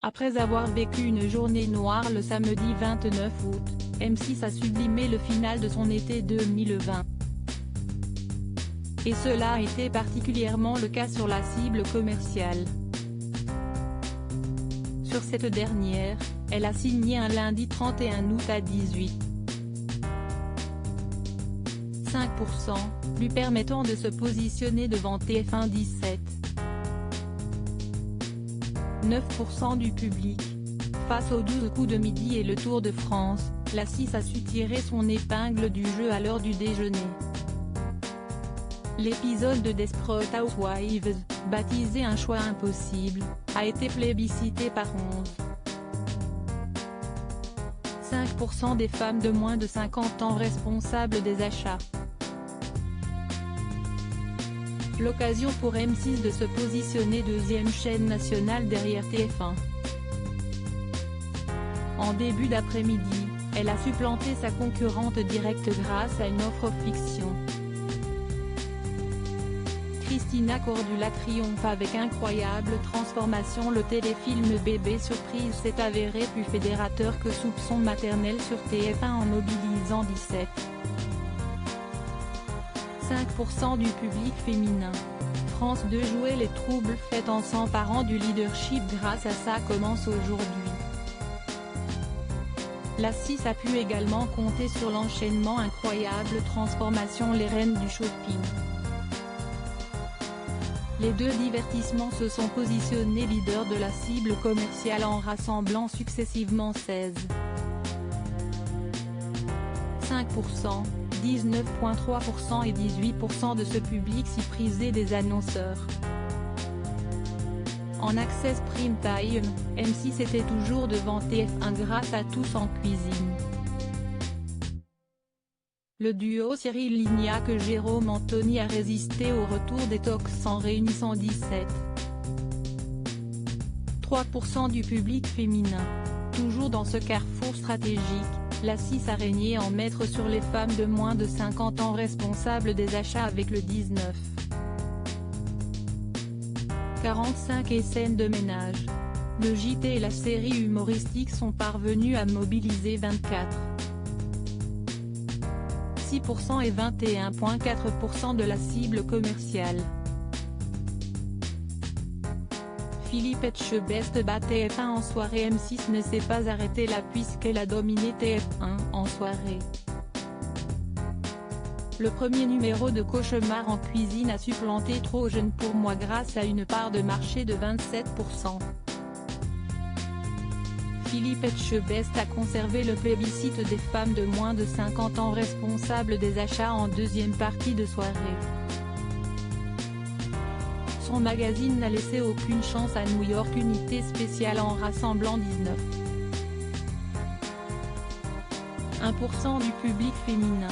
Après avoir vécu une journée noire le samedi 29 août, M6 a sublimé le final de son été 2020. Et cela a été particulièrement le cas sur la cible commerciale. Sur cette dernière, elle a signé un lundi 31 août à 18,5%, lui permettant de se positionner devant TF1 17. 9% du public. Face aux 12 coups de midi et le Tour de France, la 6 a su tirer son épingle du jeu à l'heure du déjeuner. L'épisode de Desperate Housewives, baptisé Un choix impossible, a été plébiscité par 11,5% des femmes de moins de 50 ans responsables des achats. L'occasion pour M6 de se positionner deuxième chaîne nationale derrière TF1. En début d'après-midi, elle a supplanté sa concurrente directe grâce à une offre fiction. Christina Cordula triomphe avec incroyable transformation. Le téléfilm Bébé Surprise s'est avéré plus fédérateur que Soupçon maternel sur TF1 en mobilisant 17,5% du public féminin. France 2 jouait les troubles faits en s'emparant du leadership grâce à Ça commence aujourd'hui. La 6 a pu également compter sur l'enchaînement incroyable transformation Les Reines du shopping. Les deux divertissements se sont positionnés leaders de la cible commerciale en rassemblant successivement 16,5%, 19,3% et 18% de ce public si prisé des annonceurs. En access prime time, M6 était toujours devant TF1 grâce à Tous en cuisine. Le duo Cyril Lignac-Jérôme Anthony a résisté au retour des Tox en réunissant 17,3% du public féminin. Toujours dans ce carrefour stratégique, la 6 a régné en maître sur les femmes de moins de 50 ans responsables des achats avec le 19,45 et scènes de ménage. Le JT et la série humoristique sont parvenus à mobiliser 24,6% et 21,4% de la cible commerciale. Philippe Etchebest bat TF1 en soirée. M6 ne s'est pas arrêté là puisqu'elle a dominé TF1 en soirée. Le premier numéro de Cauchemar en cuisine a supplanté Trop jeune pour moi grâce à une part de marché de 27%. Philippe Etchebest a conservé le plébiscite des femmes de moins de 50 ans responsables des achats en deuxième partie de soirée. Son magazine n'a laissé aucune chance à New York, unité spéciale en rassemblant 19,1% du public féminin.